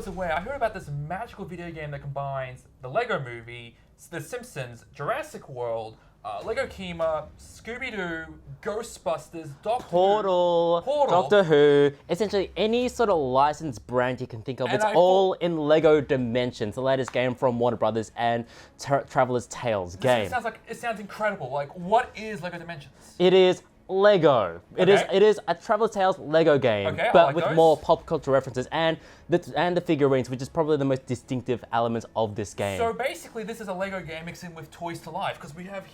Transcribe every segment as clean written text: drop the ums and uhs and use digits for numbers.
was aware, I heard about this magical video game that combines the Lego Movie, The Simpsons, Jurassic World, Lego Kima, Scooby-Doo, Ghostbusters, Doctor Portal, Doctor Who, essentially any sort of licensed brand you can think of. And It's I all in Lego Dimensions, the latest game from Warner Brothers and Traveler's Tales game. It sounds incredible. Like, what is Lego Dimensions? It is Lego. It Okay. is a Traveler's Tales Lego game, Okay, I but like with those. more pop culture references and the figurines, which is probably the most distinctive elements of this game. So basically, this is a Lego game mixed in with Toys to Life, because we have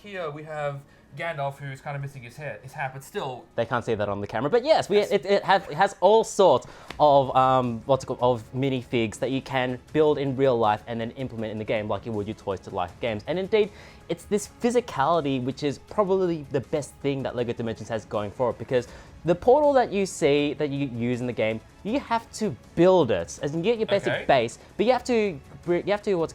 Gandalf, who's kind of missing his hat, but still. They can't see that on the camera, but yes, it has all sorts of of minifigs that you can build in real life and then implement in the game like you would your Toys to Life games. And indeed, it's this physicality which is probably the best thing that Lego Dimensions has going for it, because the portal that you see that you use in the game, you have to build it, as in you get your basic base, but you have to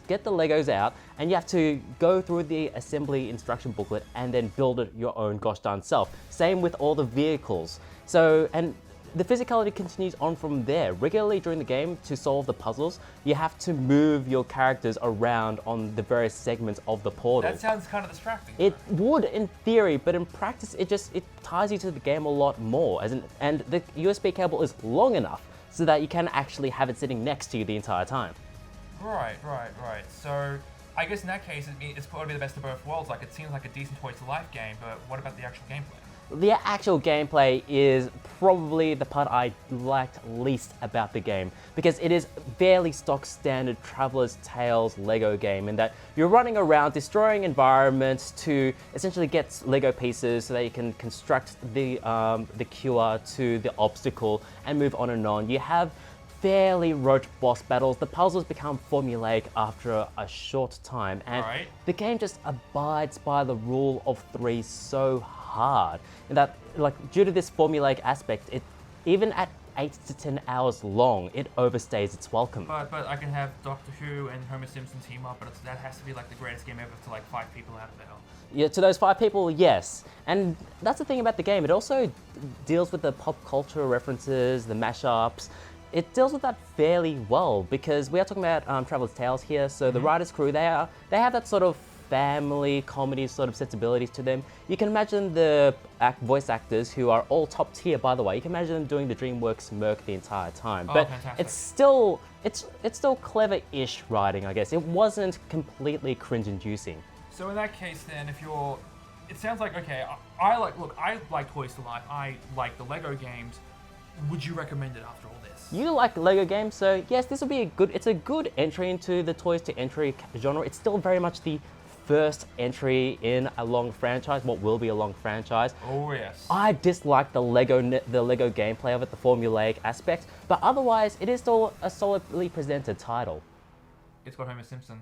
get the Legos out and you have to go through the assembly instruction booklet and then build it your own gosh darn self. Same with all the vehicles. So, and the physicality continues on from there. Regularly during the game, to solve the puzzles, you have to move your characters around on the various segments of the portal. That sounds kind of distracting. It would in theory, but in practice, it ties you to the game a lot more. And the USB cable is long enough so that you can actually have it sitting next to you the entire time. Right. So, I guess in that case, it's probably the best of both worlds. Like, it seems like a decent Toys to Life game, but what about the actual gameplay? The actual gameplay is probably the part I liked least about the game, because it is fairly stock standard Traveler's Tales Lego game in that you're running around destroying environments to essentially get Lego pieces so that you can construct the cure to the obstacle and move on and on. You have fairly rote boss battles. The puzzles become formulaic after a short time, and the game just abides by the rule of three so hard. And that, like, due to this formulaic aspect, it even at 8 to 10 hours long, it overstays its welcome. But I can have Doctor Who and Homer Simpson team up, but that has to be like the greatest game ever to like 5 people out of there. Yeah, to those 5 people, yes. And that's the thing about the game. It also deals with the pop culture references, the mashups. It deals with that fairly well, because we are talking about Traveler's Tales here. So the writers' crew, they have that sort of family comedy sort of sensibilities to them. You can imagine the voice actors, who are all top tier, by the way. You can imagine them doing the DreamWorks smirk the entire time. But fantastic. it's still clever-ish writing, I guess. It wasn't completely cringe-inducing. So in that case, then, it sounds like, okay, I like Toys to Life. I like the Lego games. Would you recommend it after all this? You like Lego games, so yes, this will be it's a good entry into the toys to entry genre. It's still very much the first entry in a long franchise, what will be a long franchise. Oh yes. I dislike the Lego gameplay of it, the formulaic aspect, but otherwise it is still a solidly presented title. It's got Homer Simpson.